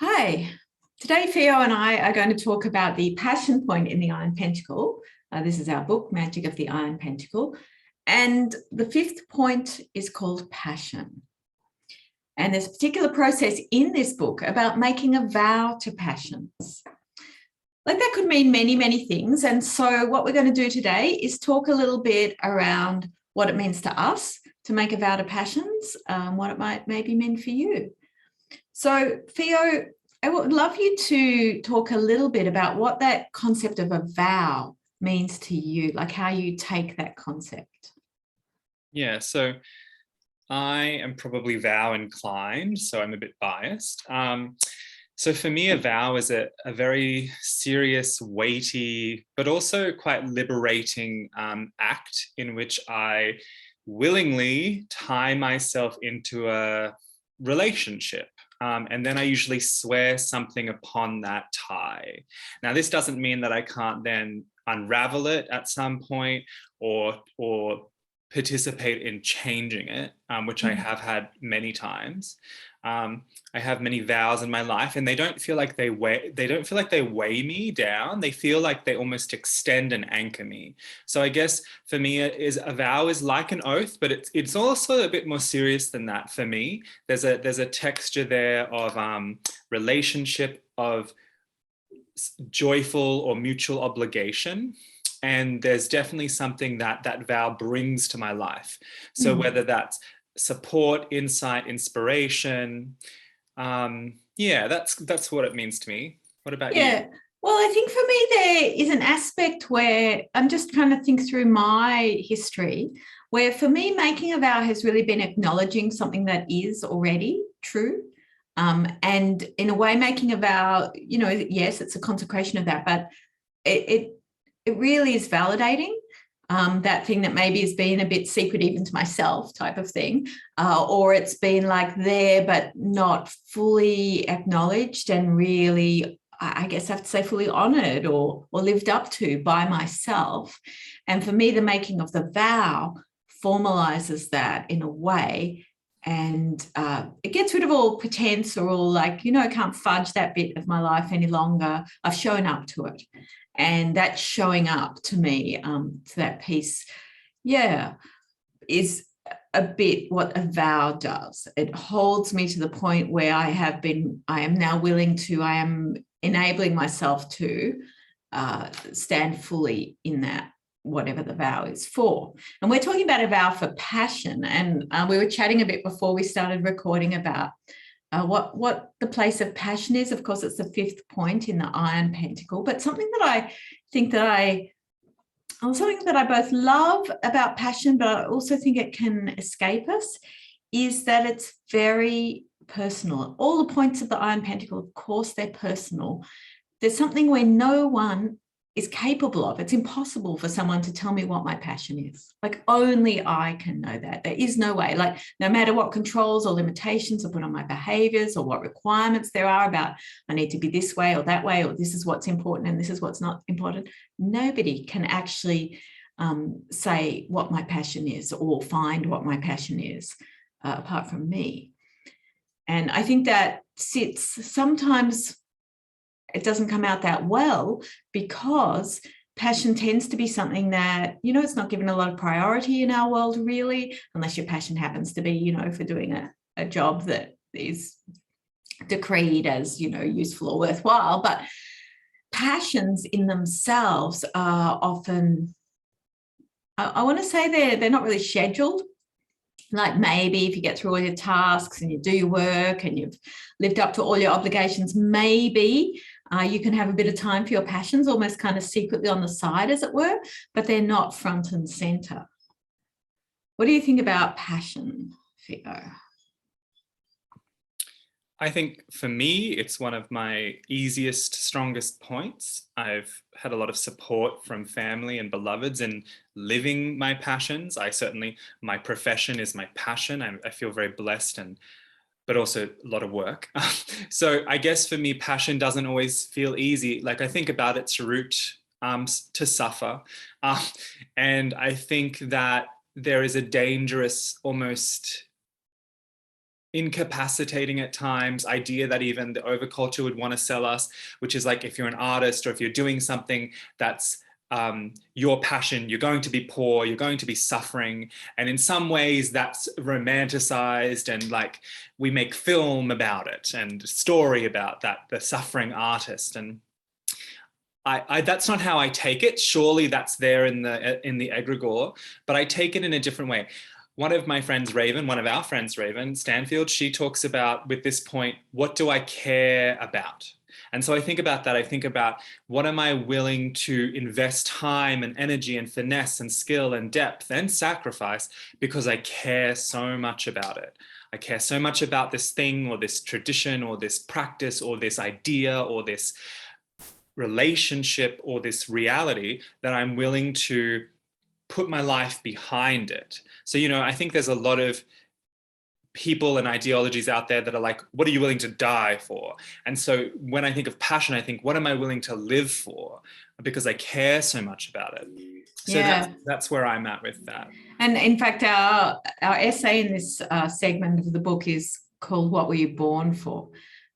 Hi, today Fio and I are going to talk about the passion point in the Iron Pentacle. This is our book, Magic of the Iron Pentacle. And the fifth point is called passion. And there's a particular process in this book about making a vow to passions. Like that could mean many, many things. And so what we're going to do today is talk a little bit around what it means to us to make a vow to passions, what it might maybe mean for you. So, Fio, I would love you to talk a little bit about what that concept of a vow means to you, like how you take that concept. Yeah, so I am probably vow inclined, so I'm a bit biased. So for me, a vow is a very serious, weighty, but also quite liberating act in which I willingly tie myself into a relationship. And then I usually swear something upon that tie. Now, this doesn't mean that I can't then unravel it at some point or participate in changing it, which I have had many times. I have many vows in my life, and they don't feel like they weigh me down. They feel like they almost extend and anchor me. So I guess for me, a vow is like an oath, but it's also a bit more serious than that. For me, there's a texture there of relationship, of joyful or mutual obligation. And there's definitely something that vow brings to my life. So whether that's support, insight, inspiration, yeah, that's what it means to me. What about you? Yeah. Well, I think for me, there is an aspect where I'm just trying to think through my history, where for me, making a vow has really been acknowledging something that is already true. And in a way, making a vow, yes, it's a consecration of that, but it really is validating that thing that maybe has been a bit secret even to myself type of thing, or it's been like there but not fully acknowledged and really, I guess I have to say, fully honoured or lived up to by myself. And for me, the making of the vow formalizes that in a way, and it gets rid of all pretense or all like, I can't fudge that bit of my life any longer. I've shown up to it. And that showing up to me, to that piece, yeah, is a bit what a vow does. It holds me to the point where I am now willing to, I am enabling myself to stand fully in that, whatever the vow is for. And we're talking about a vow for passion. And we were chatting a bit before we started recording about what the place of passion is. Of course, it's the fifth point in the Iron Pentacle, but something that I think something that I both love about passion, but I also think it can escape us, is that it's very personal. All the points of the Iron Pentacle, of course, they're personal. There's something where no one is capable of. It's impossible for someone to tell me what my passion is. Like only I can know that. There is no way, like no matter what controls or limitations I put on my behaviors or what requirements there are about I need to be this way or that way, or this is what's important and this is what's not important. Nobody can actually say what my passion is or find what my passion is apart from me. And I think that sometimes it doesn't come out that well because passion tends to be something that, it's not given a lot of priority in our world, really, unless your passion happens to be, for doing a job that is decreed as, useful or worthwhile. But passions in themselves are often, I want to say they're not really scheduled. Like maybe if you get through all your tasks and you do your work and you've lived up to all your obligations, maybe you can have a bit of time for your passions, almost kind of secretly on the side, as it were, but they're not front and center. What do you think about passion, Fio? I think for me, it's one of my easiest, strongest points. I've had a lot of support from family and beloveds in living my passions. My profession is my passion. I feel very blessed, but also a lot of work. So I guess for me, passion doesn't always feel easy. Like I think about its root to suffer. And I think that there is a dangerous, almost incapacitating at times idea that even the overculture would want to sell us, which is like, if you're an artist or if you're doing something that's your passion, you're going to be poor, you're going to be suffering. And in some ways that's romanticized, and like we make film about it and story about that, the suffering artist. And I that's not how I take it. Surely that's there in the egregore, but I take it in a different way. One of my friends, Raven, one of our friends, Raven Stanfield, she talks about, with this point, what do I care about? And so I think about that. I think about, what am I willing to invest time and energy and finesse and skill and depth and sacrifice because I care so much about it. I care so much about this thing or this tradition or this practice or this idea or this relationship or this reality that I'm willing to put my life behind it. So, you know, I think there's a lot of people and ideologies out there that are like, what are you willing to die for? And so when I think of passion, I think, what am I willing to live for? Because I care so much about it. So that's where I'm at with that. And in fact, our essay in this segment of the book is called What Were You Born For?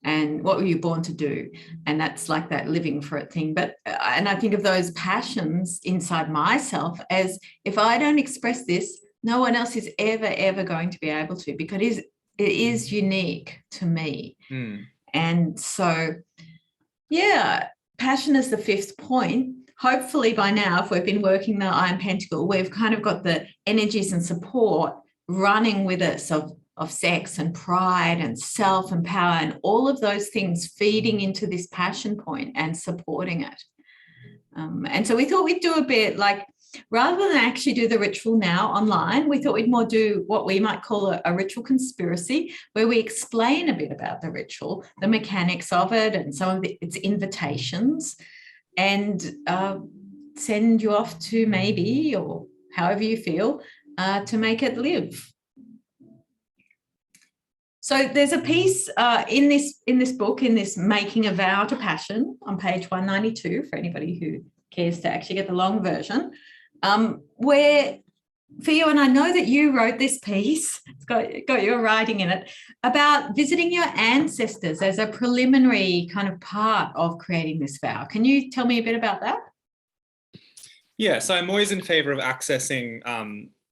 And what were you born to do? And that's like that living for it thing. But, and I think of those passions inside myself as, if I don't express this, no one else is ever going to be able to, because it is unique to me. And so, yeah, passion is the fifth point. Hopefully by now, if we've been working the Iron Pentacle, we've kind of got the energies and support running with us of sex and pride and self and power and all of those things feeding into this passion point and supporting it. And so we thought we'd do a bit like, rather than actually do the ritual now online, we thought we'd more do what we might call a ritual conspiracy, where we explain a bit about the ritual, the mechanics of it and some of its invitations, and send you off to maybe, or however you feel, to make it live. So there's a piece in this book, in this Making a Vow to Passion, on page 192, for anybody who cares to actually get the long version, where Fio, and I know that you wrote this piece, it's got your writing in it, about visiting your ancestors as a preliminary kind of part of creating this vow. Can you tell me a bit about that? Yeah, so I'm always in favor of accessing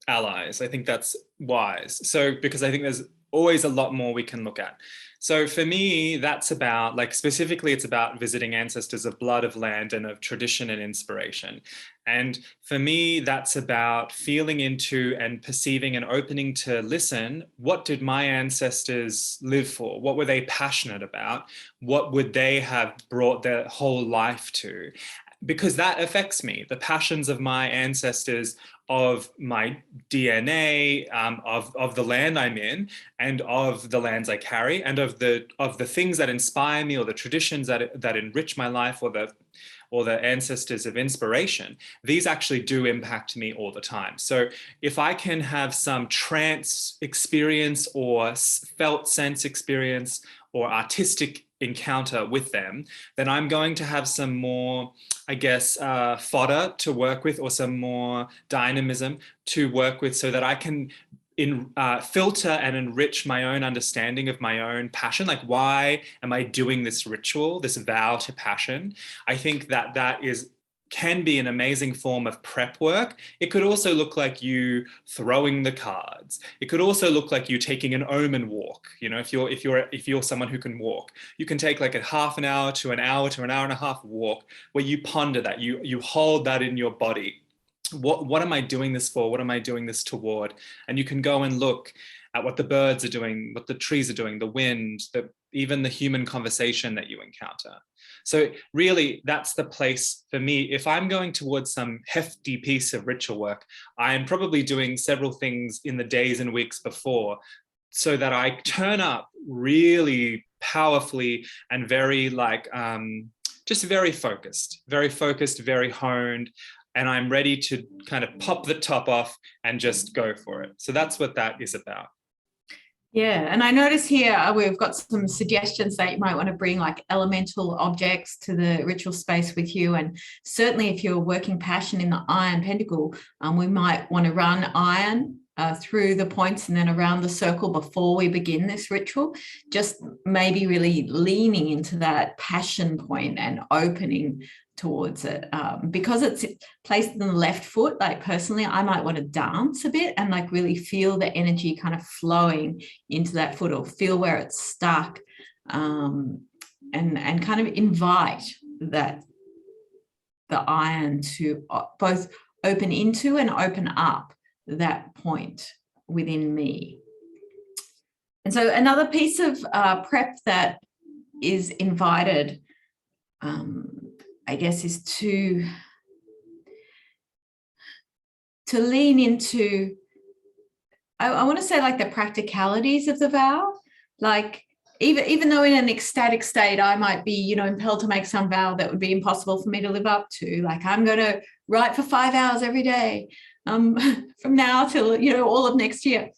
allies. I think that's wise. So, because I think there's always a lot more we can look at. So for me, that's about, like, specifically, it's about visiting ancestors of blood, of land, and of tradition and inspiration. And for me, that's about feeling into and perceiving and opening to listen. What did my ancestors live for? What were they passionate about? What would they have brought their whole life to? Because that affects me. The passions of my ancestors, of my DNA, of the land I'm in, and of the lands I carry, and of the things that inspire me, or the traditions that enrich my life, or the ancestors of inspiration. These actually do impact me all the time. So if I can have some trance experience, or felt sense experience, or artistic encounter with them, then I'm going to have some more, I guess, fodder to work with, or some more dynamism to work with, so that I can filter and enrich my own understanding of my own passion. Like, why am I doing this ritual, this vow to passion? I think that can be an amazing form of prep work. It could also look like you throwing the cards. It could also look like you taking an omen walk. You know, if you're someone who can walk, you can take like a half an hour to an hour and a half walk, where you ponder that, you hold that in your body. What am I doing this for? What am I doing this toward? And you can go and look at what the birds are doing, what the trees are doing, the wind, even the human conversation that you encounter. So really, that's the place for me. If I'm going towards some hefty piece of ritual work, I am probably doing several things in the days and weeks before, so that I turn up really powerfully and very just very focused, very honed. And I'm ready to kind of pop the top off and just go for it. So that's what that is about. Yeah, and I notice here we've got some suggestions that you might want to bring, like elemental objects to the ritual space with you. And certainly if you're working passion in the Iron Pentacle, we might want to run iron through the points and then around the circle before we begin this ritual, just maybe really leaning into that passion point and opening towards it. Because it's placed in the left foot, like personally, I might want to dance a bit and like really feel the energy kind of flowing into that foot, or feel where it's stuck, and kind of invite that the iron to both open into and open up that point within me. And so another piece of prep that is invited, I guess, is to lean into, I want to say, like the practicalities of the vow. Like even though in an ecstatic state, I might be, you know, impelled to make some vow that would be impossible for me to live up to. Like, I'm going to write for 5 hours every day, from now till, you know, all of next year.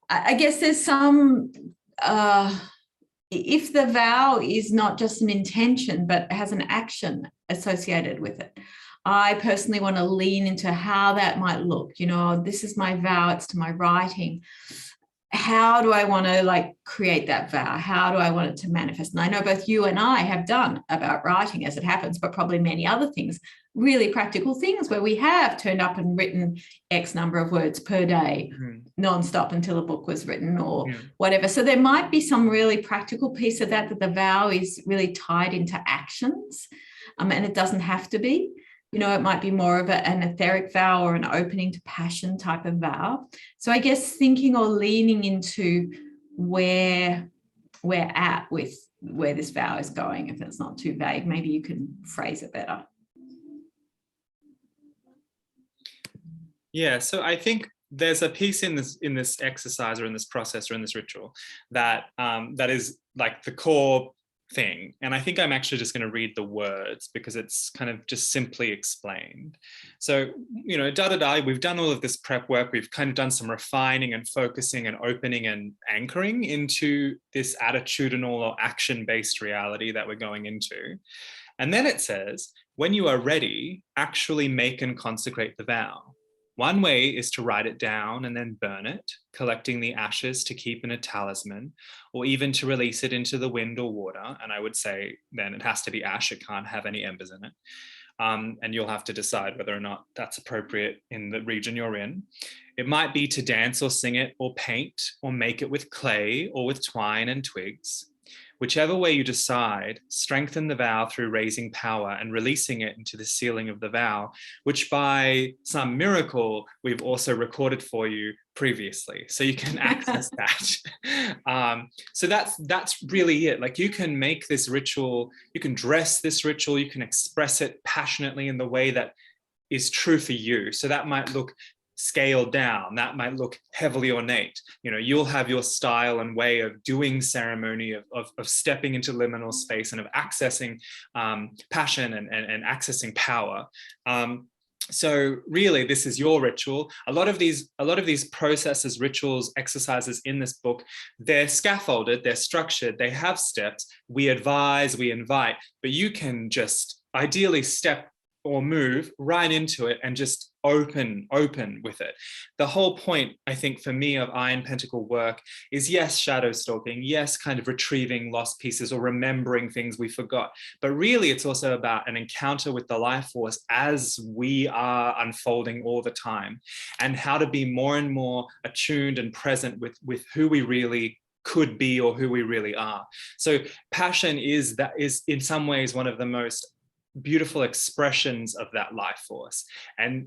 I guess there's some, if the vow is not just an intention, but has an action associated with it, I personally want to lean into how that might look. You know, this is my vow, it's to my writing. How do I want to like create that vow? How do I want it to manifest? And I know both you and I have done about writing as it happens, but probably many other things, really practical things where we have turned up and written X number of words per day, nonstop until a book was written or whatever. So there might be some really practical piece of that the vow is really tied into actions, and it doesn't have to be. You know, it might be more of an etheric vow or an opening to passion type of vow. So I guess thinking or leaning into where we're at with where this vow is going, if it's not too vague, maybe you can phrase it better. Yeah, so I think there's a piece in this exercise or in this process or in this ritual that that is like the core thing. And I think I'm actually just going to read the words because it's kind of just simply explained. So, you know, we've done all of this prep work. We've kind of done some refining and focusing and opening and anchoring into this attitudinal or action-based reality that we're going into. And then it says, when you are ready, actually make and consecrate the vow. One way is to write it down and then burn it, collecting the ashes to keep in a talisman, or even to release it into the wind or water. And I would say then it has to be ash, it can't have any embers in it. And you'll have to decide whether or not that's appropriate in the region you're in. It might be to dance or sing it or paint or make it with clay or with twine and twigs. Whichever way you decide, strengthen the vow through raising power and releasing it into the sealing of the vow, which by some miracle, we've also recorded for you previously. So you can access that. So that's really it. Like, you can make this ritual, you can dress this ritual, you can express it passionately in the way that is true for you. So that might look scaled down, that might look heavily ornate. You know, you'll have your style and way of doing ceremony, of stepping into liminal space and of accessing passion and accessing power. So really, this is your ritual. A lot of these processes, rituals, exercises in this book, they're scaffolded, they're structured, they have steps. We advise, we invite, but you can just ideally step or move right into it and just open with it. The whole point, I think, for me of Iron Pentacle work is, yes, shadow stalking, yes, kind of retrieving lost pieces or remembering things we forgot. But really, it's also about an encounter with the life force as we are unfolding all the time, and how to be more and more attuned and present with who we really could be or who we really are. So passion is in some ways one of the most beautiful expressions of that life force. And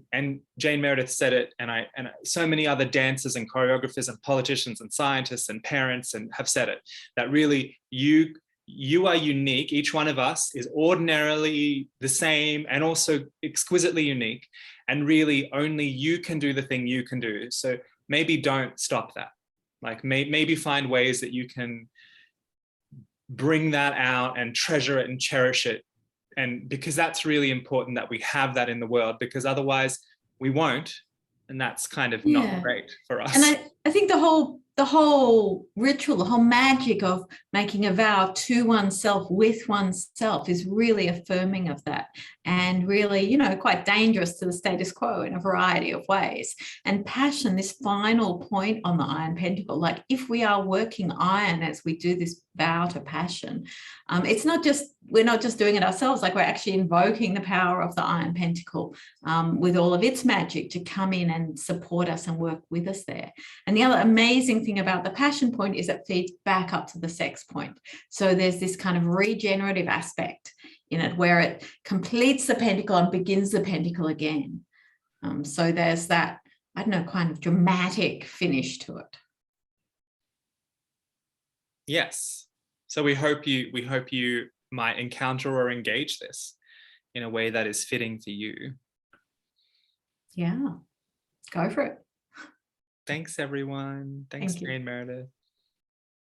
Jane Meredith said it, and so many other dancers and choreographers and politicians and scientists and parents and have said it, that really you are unique. Each one of us is ordinarily the same and also exquisitely unique. And really only you can do the thing you can do. So maybe don't stop that. Like maybe find ways that you can bring that out and treasure it and cherish it. And because that's really important that we have that in the world, because otherwise we won't. And that's kind of not great for us. And I think the whole the whole ritual, the whole magic of making a vow to oneself with oneself is really affirming of that, and really, you know, quite dangerous to the status quo in a variety of ways. And passion, this final point on the iron pentacle, like if we are working iron as we do this vow to passion, it's not just, we're not just doing it ourselves, like we're actually invoking the power of the iron pentacle with all of its magic to come in and support us and work with us there. And the other amazing thing about the passion point is it feeds back up to the sex point. So there's this kind of regenerative aspect in it where it completes the pentacle and begins the pentacle again. So there's that, I don't know, kind of dramatic finish to it. Yes. So we hope you might encounter or engage this in a way that is fitting for you. Yeah, go for it. Thanks, everyone. Thanks, Thank you. Jane Meredith.